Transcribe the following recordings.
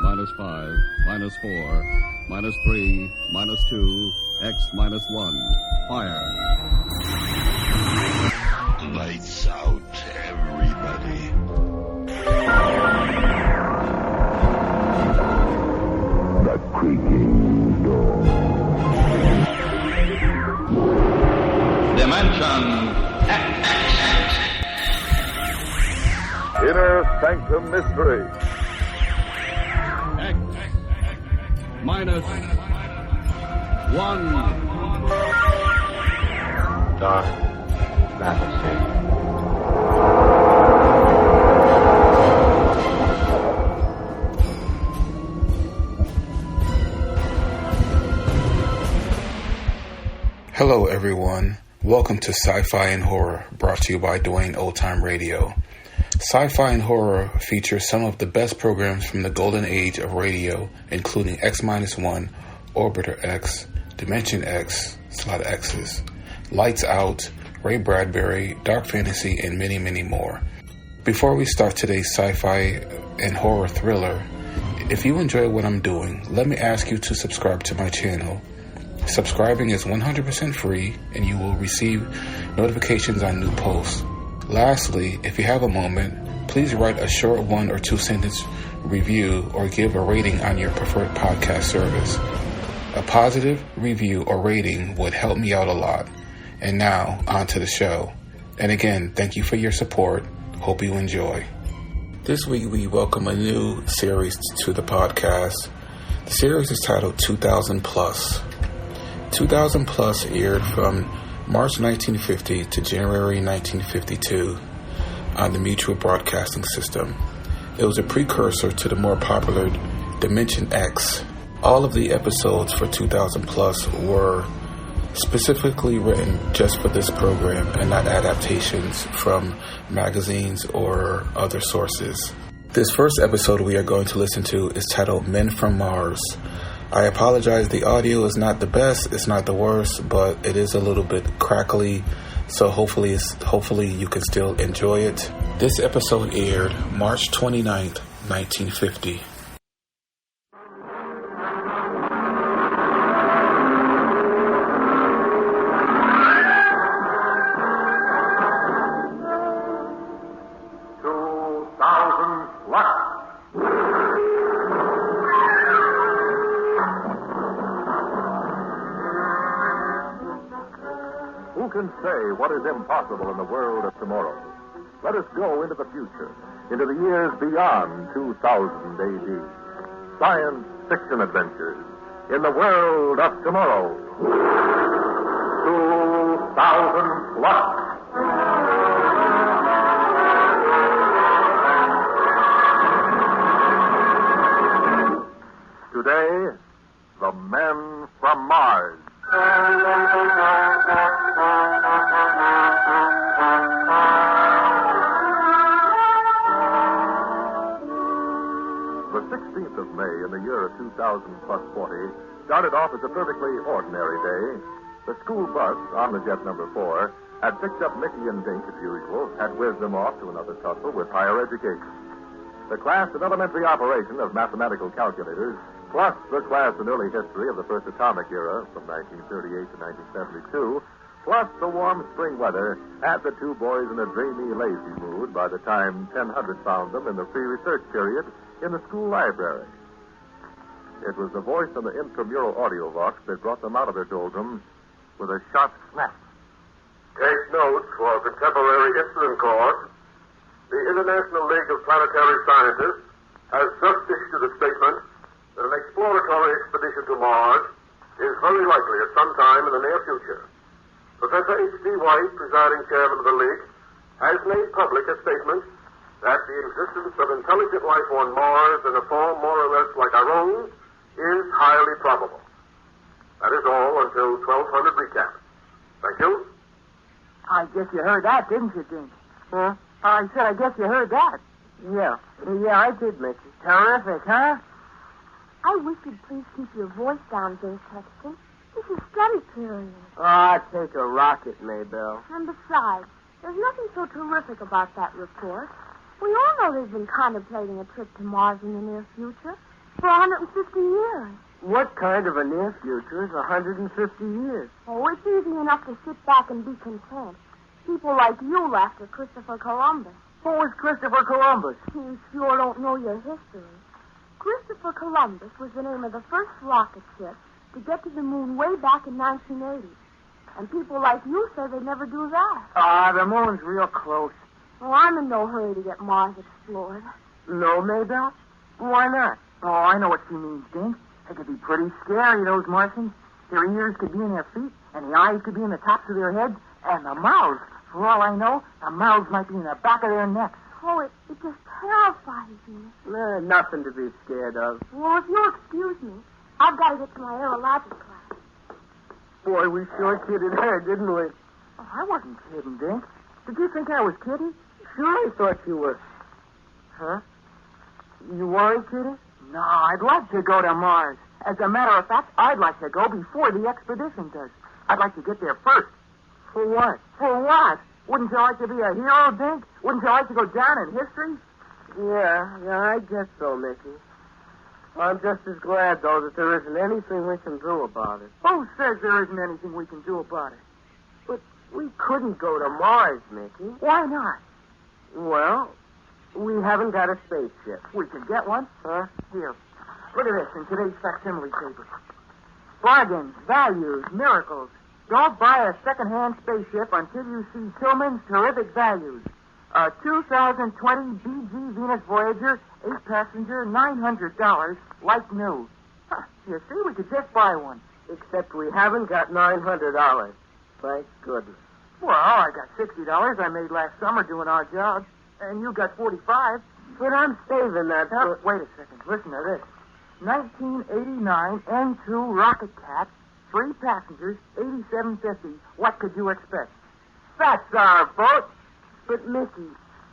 minus 5, minus 4, minus 3, minus 2, X minus 1. Fire. Lights out, everybody. The creaking door. Dimension X. Inner Sanctum Mystery. X minus 1. Dark battleship. Hello everyone, welcome to Sci-Fi and Horror, brought to you by Dwayne Old Time Radio. Sci-Fi and Horror features some of the best programs from the golden age of radio, including X-1, Orbiter X, Dimension X, Slot X's, Lights Out, Ray Bradbury, Dark Fantasy, and many, many more. Before we start today's sci-fi and horror thriller, if you enjoy what I'm doing, let me ask you to subscribe to my channel. Subscribing is 100% free, and you will receive notifications on new posts. Lastly, if you have a moment, please write a short 1 or 2 sentence review or give a rating on your preferred podcast service. A positive review or rating would help me out a lot. And now, on to the show. And again, thank you for your support. Hope you enjoy. This week we welcome a new series to the podcast. The series is titled 2000 Plus. 2000 Plus aired from March 1950 to January 1952 on the Mutual Broadcasting System. It was a precursor to the more popular Dimension X. All of the episodes for 2000 Plus were specifically written just for this program and not adaptations from magazines or other sources. This first episode we are going to listen to is titled Men from Mars. I apologize, the audio is not the best, it's not the worst, but it is a little bit crackly, so hopefully you can still enjoy it. This episode aired March 29th, 1950. Who can say what is impossible in the world of tomorrow? Let us go into the future, into the years beyond 2000 AD. Science fiction adventures in the world of tomorrow. 2000 Plus. Today, the Men from Mars. The 16th of May in the year of 2000 plus 40 started off as a perfectly ordinary day. The school bus, Omnijet number 4, had picked up Mickey and Dink as usual, had whizzed them off to another tussle with higher education. The class in elementary operation of mathematical calculators, plus the class in early history of the first atomic era from 1938 to 1972, plus the warm spring weather, had the two boys in a dreamy, lazy mood by the time 1000 found them in the free research period in the school library. It was the voice on the intramural audio box that brought them out of their doldrums with a sharp snap. Take notes for contemporary incident course. The International League of Planetary Scientists has just issued a statement that an exploratory expedition to Mars is very likely at some time in the near future. Professor H.D. White, presiding chairman of the League, has made public a statement that the existence of intelligent life on Mars in a form more or less like our own is highly probable. That is all until 1200 recap. Thank you. I guess you heard that, didn't you, Dink? Huh? I said, I guess you heard that. Yeah, I did, Mickey. Terrific, huh? I wish you'd please keep your voice down, Dave Sexton. This is study period. Take a rocket, Maybelle. And besides, there's nothing so terrific about that report. We all know they've been contemplating a trip to Mars in the near future. for 150 years. What kind of a near future is 150 years? Oh, it's easy enough to sit back and be content. People like you laughed at Christopher Columbus. Who was Christopher Columbus? You sure don't know your history. Christopher Columbus was the name of the first rocket ship to get to the moon way back in 1980. And people like you say they'd never do that. The moon's real close. Well, I'm in no hurry to get Mars explored. No, Maybelle? Why not? Oh, I know what she means, Dink. They could be pretty scary, those Martians. Their ears could be in their feet, and the eyes could be in the tops of their heads, and the mouths, for all I know, the mouths might be in the back of their necks. Oh, it just terrifies me. Nothing to be scared of. Well, if you'll excuse me, I've got to get to my aerologic class. Boy, we sure kidded her, didn't we? Oh, I wasn't kidding, Dink. Did you think I was kidding? Sure, I thought you were. Huh? You weren't kidding? No, I'd like to go to Mars. As a matter of fact, I'd like to go before the expedition does. I'd like to get there first. For what? For what? Wouldn't you like to be a hero, Dink? Wouldn't you like to go down in history? Yeah, I guess so, Mickey. I'm just as glad, though, that there isn't anything we can do about it. Who says there isn't anything we can do about it? But we couldn't go to Mars, Mickey. Why not? Well, we haven't got a spaceship. We can get one. Huh? Here. Look at this in today's facsimile paper. Bargains, values, miracles. Don't buy a second-hand spaceship until you see Tillman's terrific values. A 2020 BG Venus Voyager, 8-passenger, $900, like new. Huh, you see, we could just buy one. Except we haven't got $900. Thank goodness. Well, I got $60 I made last summer doing our job. And you got $45. But I'm saving that for... Wait a second. Listen to this. 1989 N2 Rocket Cat, 3 passengers, $87.50. What could you expect? That's our boat. But, Mickey,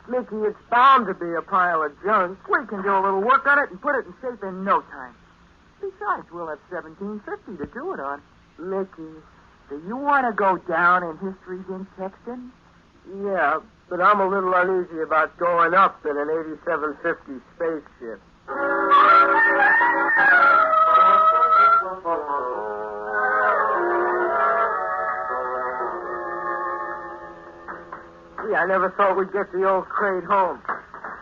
it's bound to be a pile of junk. We can do a little work on it and put it in shape in no time. Besides, we'll have $17.50 to do it on. Mickey. Do you want to go down in history, Dink Sexton? Yeah, but I'm a little uneasy about going up in an 8750 spaceship. Gee, I never thought we'd get the old crate home.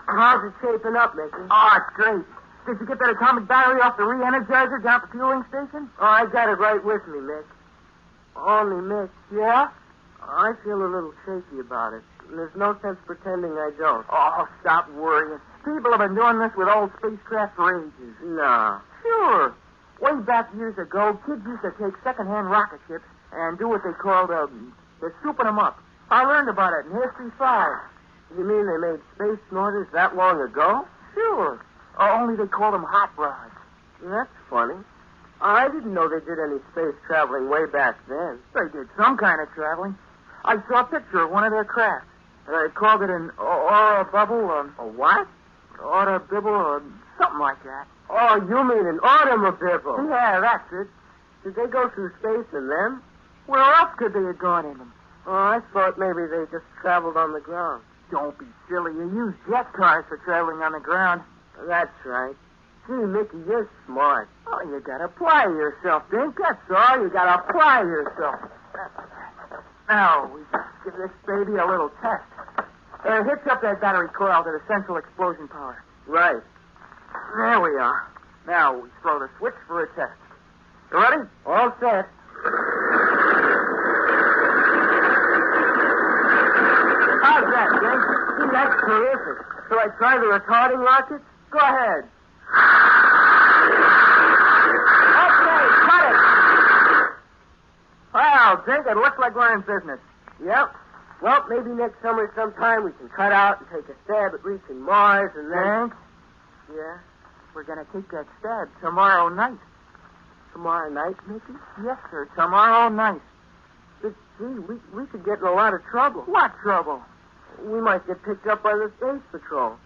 How's it shaping up, Mickey? Oh, it's great. Did you get that atomic battery off the re-energizer down at the fueling station? Oh, I got it right with me, Mick. Only, Mick. Yeah? I feel a little shaky about it. And there's no sense pretending I don't. Oh, stop worrying. People have been doing this with old spacecraft for ages. No. Sure. Way back years ago, kids used to take second-hand rocket ships and do what they called, they're souping them up. I learned about it in History 5. You mean they made space snorters that long ago? Sure. Only they called them hot rods. That's funny. I didn't know they did any space traveling way back then. They did some kind of traveling. I saw a picture of one of their crafts. They called it an aura bubble. A what? Aura bibble or something like that. Oh, you mean an automobile? Yeah, that's it. Did they go through space in them? Where else could they have gone in them? Oh, I thought maybe they just traveled on the ground. Don't be silly. You use jet cars for traveling on the ground. That's right. Gee, Mickey, you're smart. Oh, you gotta apply yourself, Dink. That's all. You gotta apply yourself. Now, we just give this baby a little test. Hitch up that battery coil to the central explosion power. Right. There we are. Now we throw the switch for a test. You ready? All set. How's that, Dink? Gee, that's terrific. Shall I try the retarding rocket? Go ahead. Okay, cut it. Well, Dink, it looks like we're in business. Yep. Well, maybe next summer sometime we can cut out and take a stab at reaching Mars and then... Dink? Yeah? We're going to take that stab tomorrow night. Tomorrow night, Mickey? Yes, sir, tomorrow night. But, gee, we could get in a lot of trouble. What trouble? We might get picked up by the Space Patrol.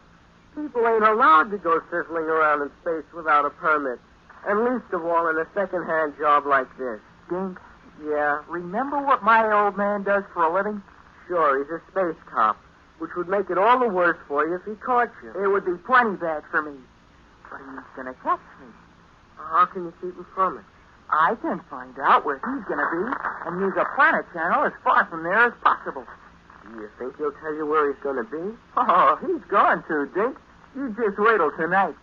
People ain't allowed to go sizzling around in space without a permit. And least of all in a second-hand job like this. Dink? Yeah? Remember what my old man does for a living? Sure, he's a space cop, which would make it all the worse for you if he caught you. It would be plenty bad for me. But he's going to catch me. How can you keep him from it? I can find out where he's going to be and use a planet channel as far from there as possible. Do you think he'll tell you where he's going to be? Oh, he's going to, Dink. You just wait till tonight.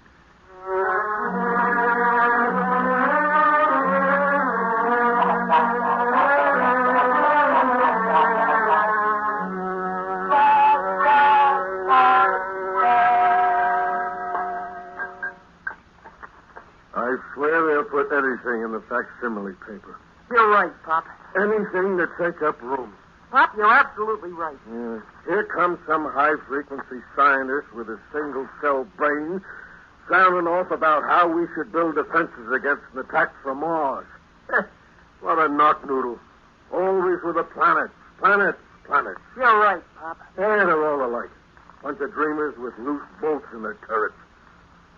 I swear they'll put anything in the facsimile paper. You're right, Pop. Anything to take up room. Pop, you're absolutely right. Yeah. Here comes some high-frequency scientist with a single-cell brain sounding off about how we should build defenses against an attack from Mars. What a knock-noodle. Always with the planets. Planets. You're right, Pop. Yeah, they're all alike. Bunch of dreamers with loose bolts in their turrets.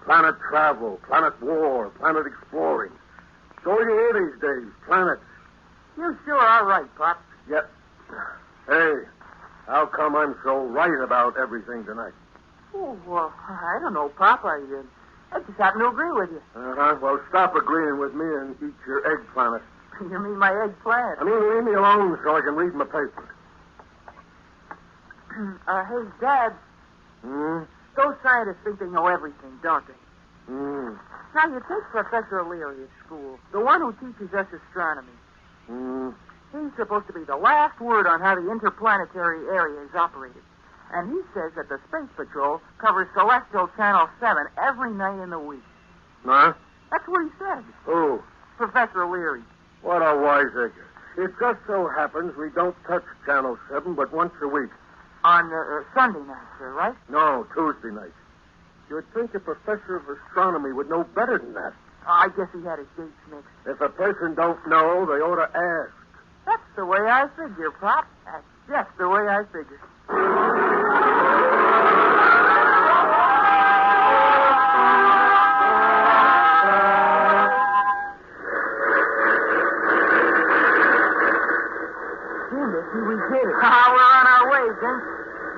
Planet travel, planet war, planet exploring. So you hear these days, planets. You sure are right, Pop. Yep. Hey, how come I'm so right about everything tonight? Oh, well, I don't know, Pop. I just happen to agree with you. Well, stop agreeing with me and eat your eggplant. You mean my eggplant? I mean, leave me alone so I can read my paper. Hey, Dad. Those scientists think they know everything, don't they? Now, you take Professor Leary at school, the one who teaches us astronomy. He's supposed to be the last word on how the interplanetary area is operated. And he says that the Space Patrol covers Celestial Channel 7 every night in the week. Huh? That's what he said. Who? Professor Leary. What a wiseacre. It just so happens we don't touch Channel 7 but once a week. On Sunday night, sir, right? No, Tuesday night. You'd think a professor of astronomy would know better than that. I guess he had his dates mixed. If a person don't know, they ought to ask. That's the way I figure, Pop. That's just the way I figure. Mickey, we did it. We're on our way, Dink.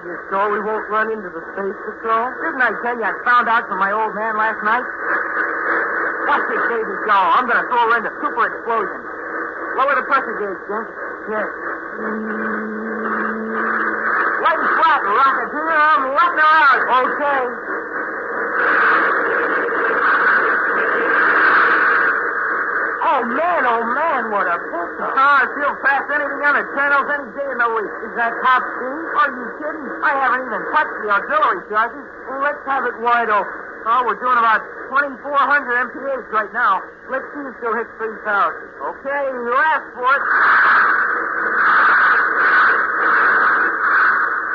You sure we won't run into the Space Patrol? Didn't I tell you I found out from my old man last night? Watch this baby go. I'm going to throw her into super explosion. Lower the pressure gauge, Dink. Yes. Light and flat, Rocketeer. I'm letting her out. Okay. Oh, man, what a picture. Oh, she'll pass anything on the channels any day in the week. Is that top speed? Are you kidding? I haven't even touched the auxiliary charges. Well, let's have it wide open. Oh, we're doing about 2,400 MPH right now. Let's see if she'll hit 3,000. Okay, you asked for it.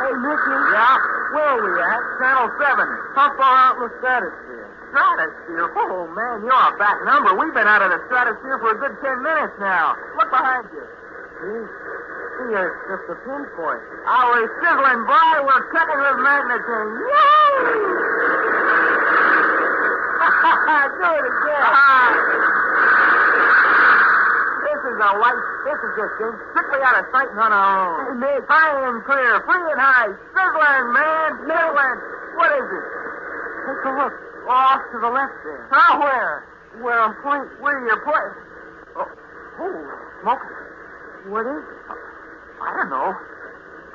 Hey, Mickey. Yeah? Where are we at? Channel 7. How far out in the stratosphere? Stratosphere? Oh, man, you're a back number. We've been out of the stratosphere for a good 10 minutes now. Look behind you. See, it's just a pinpoint. We're sizzling, boy. We're cutting with magnitude. Yay! Do it again. This is a light. This is just strictly out of sight and on our own. Hey, Mick. High and clear, free and high. Sizzling, man. Sizzling. What is it? Take a look. Off to the left there. Where? Where I'm pointing. Where you're pointing? Oh, smoke. What is it? I don't know.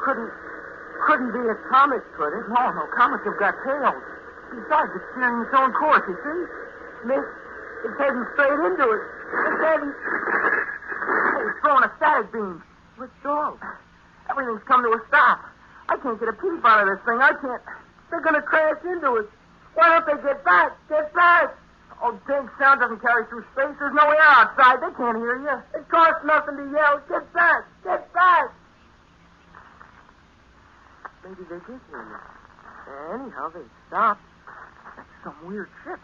Couldn't be a comet, could it? No, comets have got tails. Besides, it's steering its own course, you see? Miss, it's heading straight into it. It's heading... It's throwing a static beam. Let's go. Everything's come to a stop. I can't get a peep out of this thing. I can't... They're going to crash into it. Why don't they get back? Get back! Oh, Dink, sound doesn't carry through space. There's no air outside. They can't hear you. It costs nothing to yell. Get back! Get back! Maybe they did hear you. Anyhow, they stopped. That's some weird ship.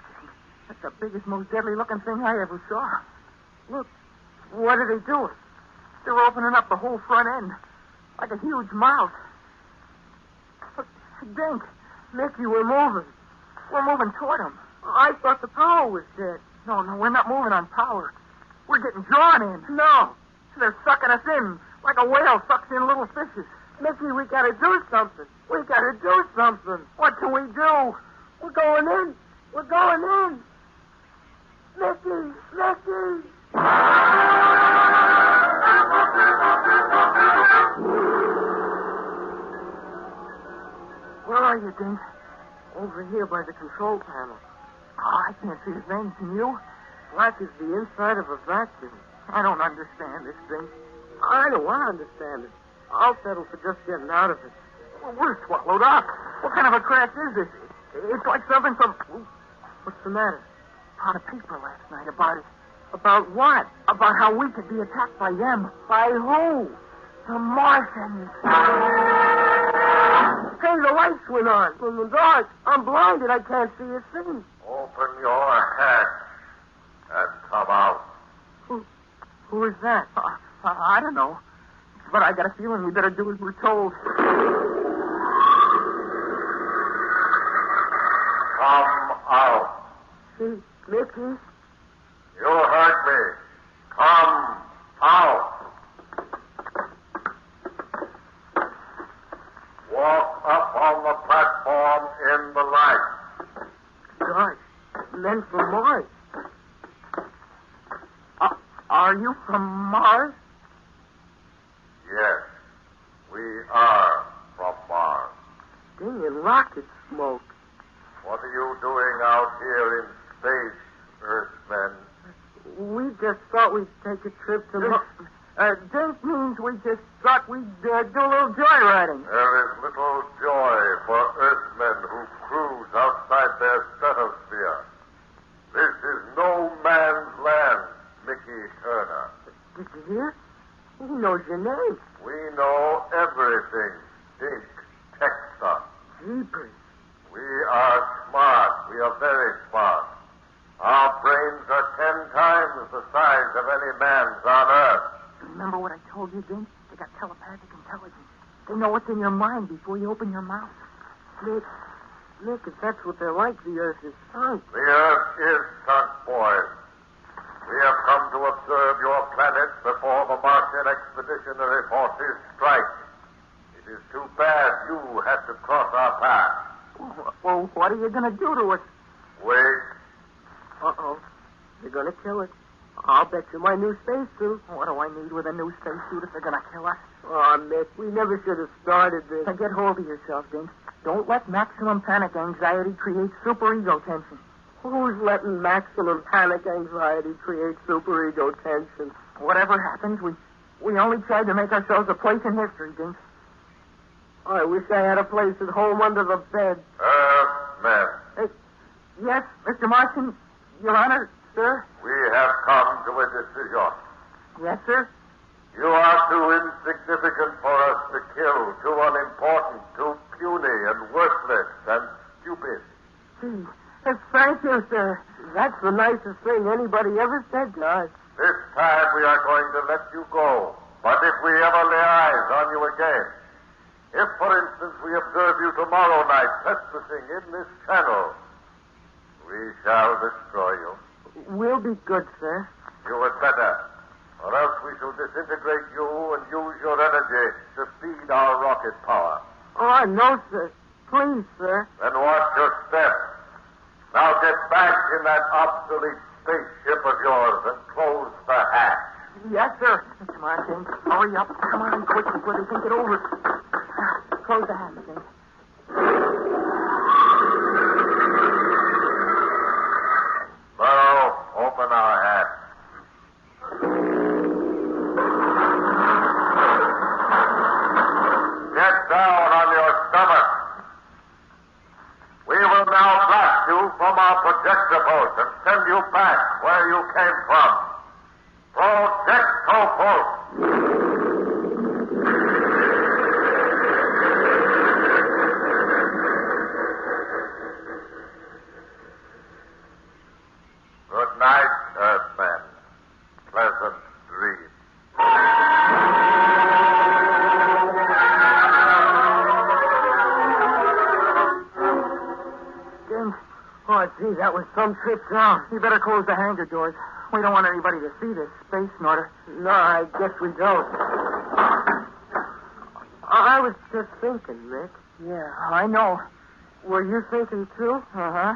That's the biggest, most deadly-looking thing I ever saw. Look, what are they doing? They're opening up the whole front end, like a huge mouth. But, Dink, Mickey, we're moving. We're moving toward them. I thought the power was dead. No, we're not moving on power. We're getting drawn in. No. They're sucking us in, like a whale sucks in little fishes. Mickey, we gotta do something. We gotta do something. What can we do? We're going in. We're going in. control panel. Oh, I can't see a thing. Can you? Black is the inside of a vacuum. I don't understand this thing. I don't want to understand it. I'll settle for just getting out of it. Well, we're swallowed up. What kind of a crash is this? It's like something from... What's the matter? Found a paper last night about it. About what? About how we could be attacked by them. By who? The Martians. Hey, the lights went on. In the dark. I'm blinded. I can't see a thing. Open your head and come out. Who is that? I don't know. But I got a feeling we better do as we're told. Come out. See, Mickey? You heard me. Come out. Walk up on the platform in the light. Gosh, men from Mars. Are you from Mars? Yes, we are from Mars. Dang, and rocket smoke. What are you doing out here in space, Earthmen? We just thought we'd take a trip to Mars. Dink means we just thought we'd do a little joyriding. There is little joy for Earthmen who cruise outside their stratosphere. This is no man's land, Mickey Turner. Did you hear? He knows your name. We know everything, Dink, Texas. Jeepers. We are smart. We are very smart. Our brains are 10 times the size of any man's on Earth. Remember what I told you, Dink? They got telepathic intelligence. They know what's in your mind before you open your mouth. Nick, if that's what they're like, the Earth is sunk. The Earth is sunk, boys. We have come to observe your planet before the Martian expeditionary forces strike. It is too bad you had to cross our path. Well, what are you going to do to us? Wait. Uh-oh. They're going to kill us. I'll bet you my new spacesuit. What do I need with a new spacesuit if they're going to kill us? Oh, Nick, we never should have started this. Now get hold of yourself, Dink. Don't let maximum panic anxiety create superego tension. Who's letting maximum panic anxiety create superego tension? Whatever happens, we only tried to make ourselves a place in history, Dink. I wish I had a place at home under the bed. Earthmen. Hey, yes, Mr. Martian, Your Honor, sir? We have come to a decision. Yes, sir? You are too insignificant for us to kill, too unimportant, too puny and worthless and stupid. Gee, thank you, sir. That's the nicest thing anybody ever said to us. This time we are going to let you go. But if we ever lay eyes on you again, if, for instance, we observe you tomorrow night trespassing in this channel, we shall destroy you. We'll be good, sir. You had better, or else we shall disintegrate you and use your energy to feed our rocket power. Oh, no, sir. Please, sir. Then watch your step. Now get back in that obsolete spaceship of yours and close the hatch. Yes, sir. Come on, Dink. Hurry up. Come on, quick before they think it over. Close the hatch, Dink. Burrow, open our hatch. Get down on your stomach. We will now blast you from our projector boat and send you back where you came from. Projecto boat. Good night, Earthmen. Pleasant dreams. Dink. Oh, gee, that was some trip down. You better close the hangar doors. We don't want anybody to see this space snorter. No, I guess we don't. I was just thinking, Nick. Yeah, I know. Were you thinking, too? Uh-huh.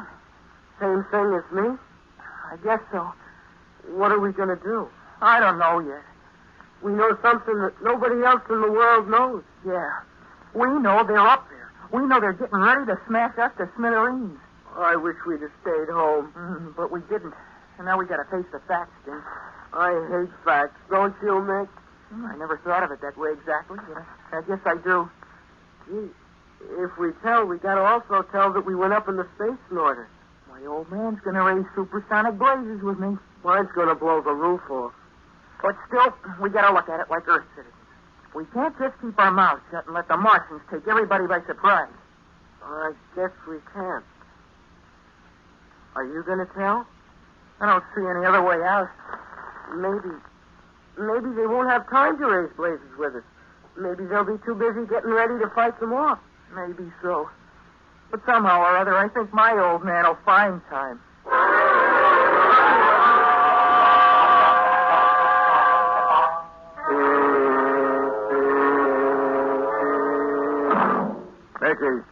Same thing as me? I guess so. What are we going to do? I don't know yet. We know something that nobody else in the world knows. Yeah. We know they're up there. We know they're getting ready to smash us to smithereens. I wish we'd have stayed home. But we didn't. And now we got to face the facts, Dink. I hate facts, don't you, Mick? I never thought of it that way exactly, but I guess I do. Gee, if we tell, we got to also tell that we went up in the space snorter. My old man's going to raise supersonic blazes with me. Mine's going to blow the roof off. But still, we got to look at it like Earth citizens. We can't just keep our mouths shut and let the Martians take everybody by surprise. I guess we can't. Are you going to tell? I don't see any other way out. Maybe they won't have time to raise blazes with us. Maybe they'll be too busy getting ready to fight them off. Maybe so. But somehow or other, I think my old man will find time. Mickey,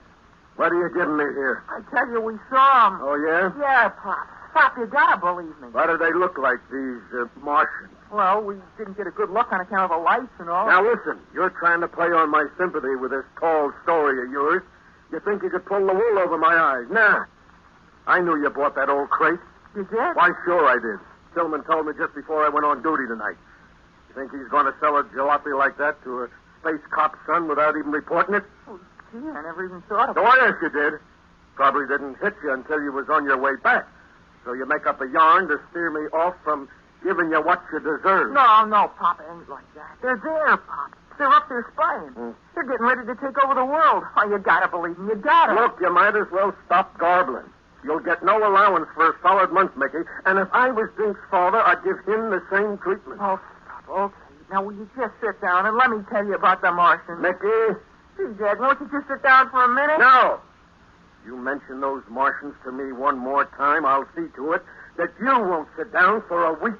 what are you giving me here? I tell you, we saw them. Oh, yeah? Yeah, Pop. Pop, you gotta believe me. What do they look like, these Martians? Well, we didn't get a good look on account of the lights and all. Now, listen, you're trying to play on my sympathy with this tall story of yours. You think you could pull the wool over my eyes. Nah. I knew you bought that old crate. You did? Why, sure I did. Tillman told me just before I went on duty tonight. You think he's going to sell a jalopy like that to a space cop's son without even reporting it? Oh, gee, I never even thought of it. Oh, yes, you did. Probably didn't hit you until you was on your way back. So you make up a yarn to steer me off from giving you what you deserve. No, Pop, it ain't like that. They're there, Pop. They're up there spying. They're getting ready to take over the world. Oh, you gotta believe me. You gotta. Look, you might as well stop garbling. You'll get no allowance for a solid month, Mickey. And if I was Dink's father, I'd give him the same treatment. Oh, stop. Okay. Now, will you just sit down and let me tell you about the Martians? Mickey? Gee, Dad, won't you just sit down for a minute? No. You mention those Martians to me one more time, I'll see to it that you won't sit down for a week.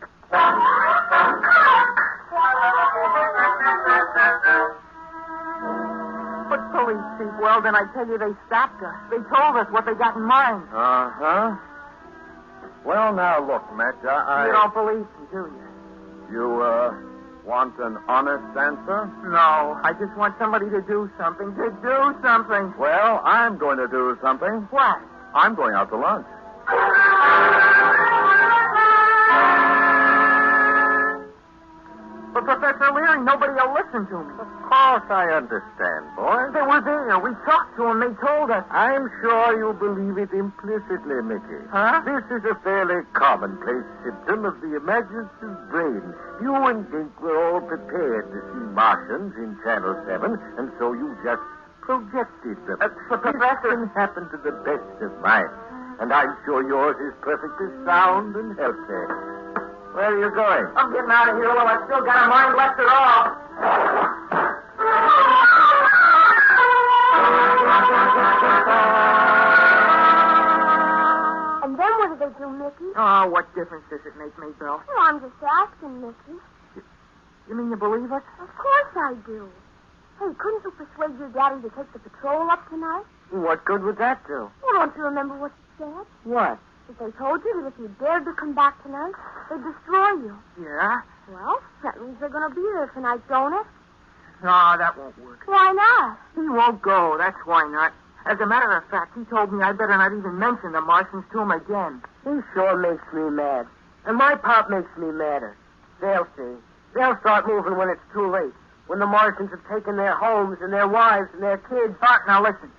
But police, Chief Weldon, I tell you, they stopped us. They told us what they got in mind. Uh-huh. Well, now, look, Mitch, You don't believe me, do you? You, want an honest answer? No, I just want somebody to do something. Well, I'm going to do something. What? I'm going out to lunch. But, Professor Leary, nobody will listen to me. Of course I understand, boy. They were there. We talked to them. They told us. I'm sure you believe it implicitly, Mickey. Huh? This is a fairly commonplace symptom of the imaginative brain. You and Dink were all prepared to see Martians in Channel 7, and so you just projected them. Professor, can happen to the best of minds, and I'm sure yours is perfectly sound and healthy. Where are you going? I'm getting out of here while I've still got a mind left at all. And then what did they do, Mickey? Oh, what difference does it make, Maybelle? Well, I'm just asking, Mickey. You mean you believe us? Of course I do. Hey, couldn't you persuade your daddy to take the patrol up tonight? What good would that do? Well, don't you remember what you said? What? If they told you that if you dared to come back tonight, they'd destroy you. Yeah? Well, that means they're going to be there tonight, don't it? No, that won't work. Why not? He won't go. That's why not. As a matter of fact, he told me I better not even mention the Martians to him again. He sure makes me mad. And my pop makes me madder. They'll see. They'll start moving when it's too late. When the Martians have taken their homes and their wives and their kids. Bart, now listen.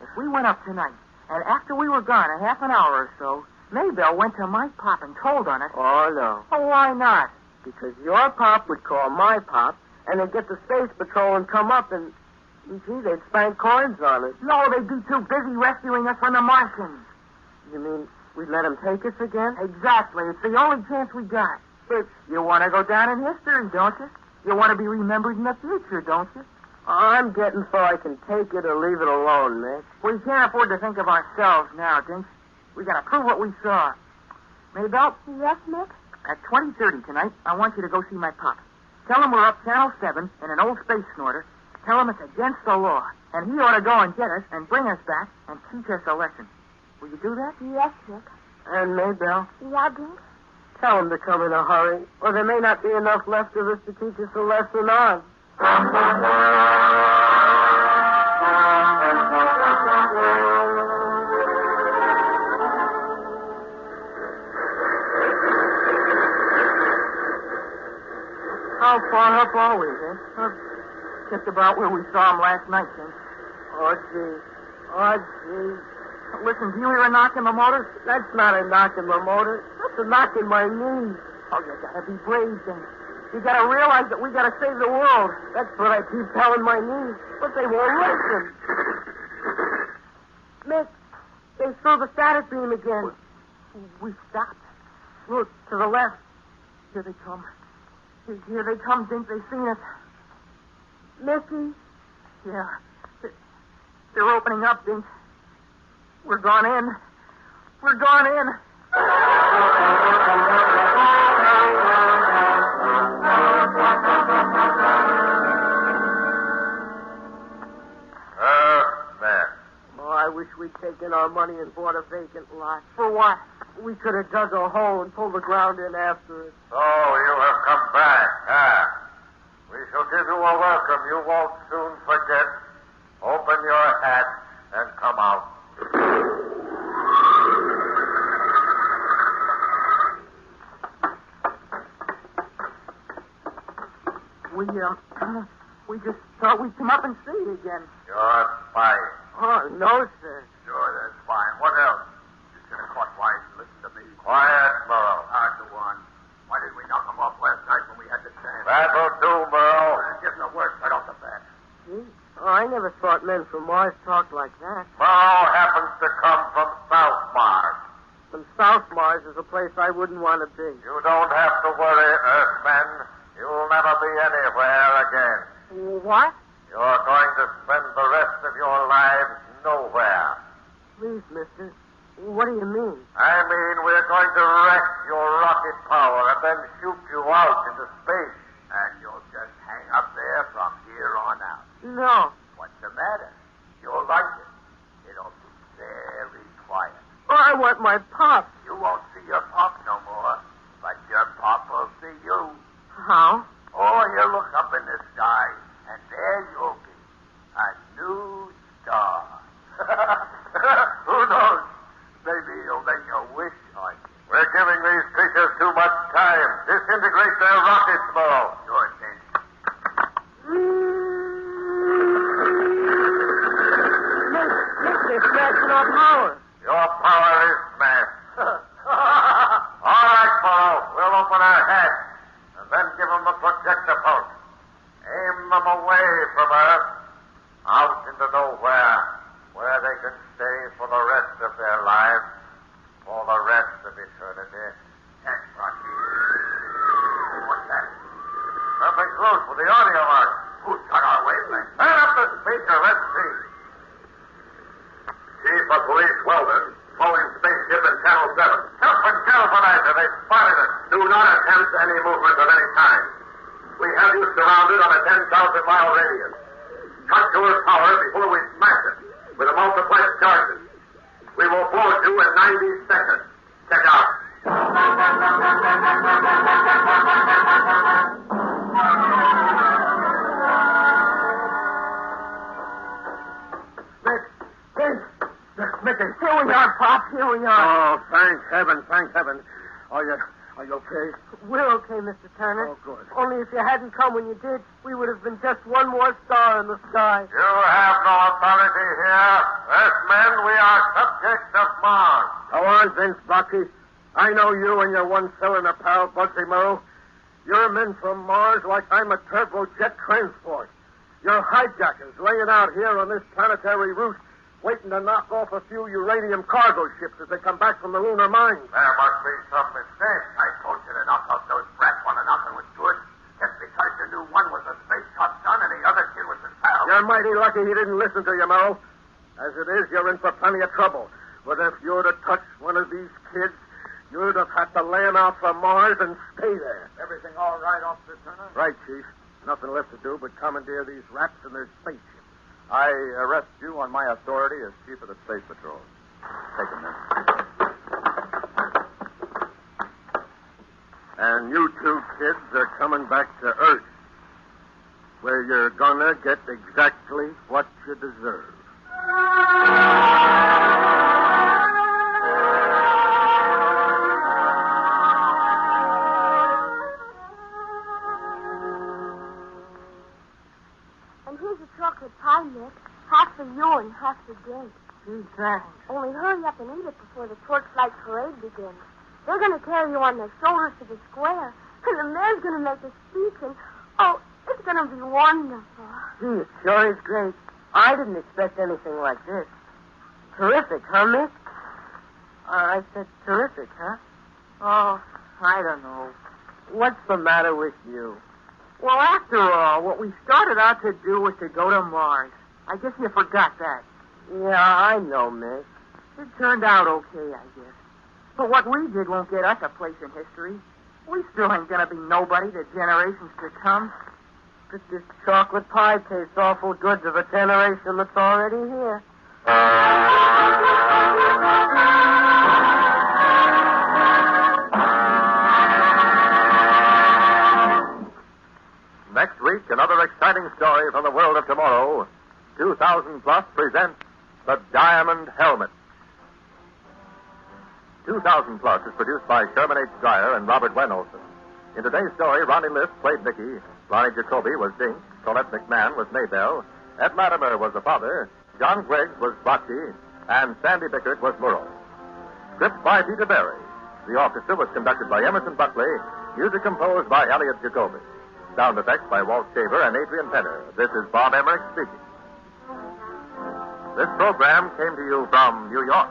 If we went up tonight, and after we were gone a half an hour or so, Maybelle went to my pop and told on us. Oh, no. Oh, why not? Because your pop would call my pop, and they'd get the space patrol and come up, and, gee, they'd spank coins on it. No, they'd be too busy rescuing us from the Martians. You mean we'd let them take us again? Exactly. It's the only chance we got. But you want to go down in history, don't you? You want to be remembered in the future, don't you? I'm getting so I can take it or leave it alone, Nick. We can't afford to think of ourselves now, Dink. We got to prove what we saw. Maybelle? Yes, Mick? At 20:30 tonight, I want you to go see my pop. Tell him we're up Channel 7 in an old space snorter. Tell him it's against the law. And he ought to go and get us and bring us back and teach us a lesson. Will you do that? Yes, Mick. And Maybelle? Yeah, Dink? Tell him to come in a hurry, or there may not be enough left of us to teach us a lesson on. How far up are we, eh? Just about where we saw him last night, Jim. Oh, gee. Listen, do you hear a knock in the motor? That's not a knock in the motor. That's a knock in my knee. Oh, you gotta be brave, Jim. You gotta realize that we gotta save the world. That's what I keep telling my knees, but they won't listen. Mick, they threw the status beam again. We stopped. Look, to the left. Here they come. Here they come, Dink. They've seen us. Mickey? Yeah. They're opening up, Dink. We're gone in. We're gone in. There. Oh, I wish we'd taken our money and bought a vacant lot. For what? We could have dug a hole and pulled the ground in after it. So you have come back, huh? We shall give you a welcome you won't soon forget. Open your hat and come out. We just thought we'd come up and see you again. You're spying. Oh, no, sir. Sure, that's fine. What else? You should have caught wise and listened to me. Quiet, Burrow. Hard to one. Why didn't we knock him off last night when we had the chance? That'll do, Burrow. Give him the work right off the bat. Gee. Oh, I never thought men from Mars talked like that. Burrow happens to come from South Mars. From South Mars is a place I wouldn't want to be. You don't have to worry, Earthmen. You'll never be anywhere again. What? You're going to spend the rest of your lives nowhere. Please, mister. What do you mean? I mean, we're going to wreck your rocket power and then shoot you out into space. And you'll just hang up there from here on out. No. What's the matter? You'll like it. It'll be very quiet. Oh, I want my pop. You won't see your pop no more, but your pop will see you. How? Oh, you look up in the sky, and there you'll be. A new star. Who knows? Maybe you'll make a wish on you. We're giving these creatures too much time. Disintegrate their rockets, Burrow. Sure thing. Mick, they're smashing our power. Your power is smashed. All right, Burrow. We'll open our hatch and then give them the projector pulse. Aim them away from Earth, out into nowhere, where they can stay for the rest of their lives, for the rest of eternity. That's Rocky. What's that? Something's loose with the audio mark. Who's got our wavelength? Turn up the speaker. Let's see. Chief of Police Weldon, following spaceship in Channel 7. Help and galvanizer. They spotted us. Do not attempt any movement of any kind. We have you surrounded on a 10,000-mile radius. Cut to her power before we smash it with a multiplied charges. We will board you in 90 seconds. Check out. Mickey, here we are, Pop. Here we are. Oh, thank heaven. Are you okay? We're okay, Mr. Turner. Oh, good. Only if you hadn't come when you did, we would have been just one more star in the sky. You have no authority here. Earthmen, we are subjects of Mars. Go on, Vince Bucky. I know you and your one-cylinder pal, Bugsy Morrow. You're men from Mars like I'm a turbojet transport. You're hijackers laying out here on this planetary route, waiting to knock off a few uranium cargo ships as they come back from the lunar mines. There must be some mistake. I told you to knock off those brats while the knocking was good. Just because you knew one was a space cop son and the other kid was his pal. You're mighty lucky he didn't listen to you, Morrow. As it is, you're in for plenty of trouble. But if you'd have touched one of these kids, you'd have had to land out from Mars and stay there. Everything all right, Officer Turner? Right, Chief. Nothing left to do but commandeer these rats and their spaceship. I arrest you on my authority as Chief of the Space Patrol. Take him, then. And you two kids are coming back to Earth, where you're gonna get exactly what you deserve. thanks. Only hurry up and eat it before the torchlight parade begins. They're going to carry you on their shoulders to the square, and the mayor's going to make a speech, and, oh, it's going to be wonderful. Gee, it sure is great. I didn't expect anything like this. Terrific, huh, Miss? I said terrific, huh? Oh, I don't know. What's the matter with you? Well, after all, what we started out to do was to go to Mars. I guess you forgot that. Yeah, I know, Miss. It turned out okay, I guess. But what we did won't get us a place in history. We still ain't gonna be nobody to generations to come. But this chocolate pie tastes awful good to the generation that's already here. Next week, another exciting story from the world of tomorrow. 2000 Plus presents The Diamond Helmet. 2000 Plus is produced by Sherman H. Dreyer and Robert Wen Olson. In today's story, Ronnie Liss played Nicky, Lonnie Jacoby was Dink, Colette McMahon was Maybelle, Ed Latimer was the father, John Griggs was Bocce, and Sandy Bickert was Murrow. Script by Peter Berry. The orchestra was conducted by Emerson Buckley, music composed by Elliot Jacoby. Sound effects by Walt Shaver and Adrian Penner. This is Bob Emmerich speaking. This program came to you from New York.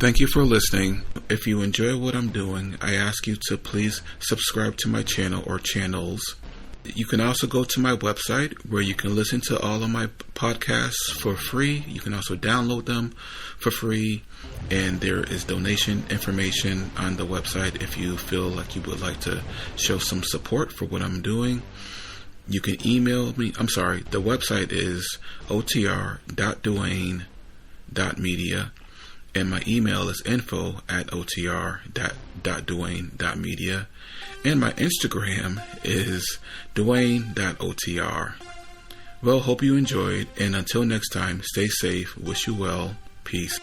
Thank you for listening. If you enjoy what I'm doing, I ask you to please subscribe to my channel or channels. You can also go to my website where you can listen to all of my podcasts for free. You can also download them for free. And there is donation information on the website if you feel like you would like to show some support for what I'm doing. You can email me. The website is otr.duane.media. And my email is info@otr.duane.media. And my Instagram is duane.otr. Well, hope you enjoyed. And until next time, stay safe. Wish you well. Peace.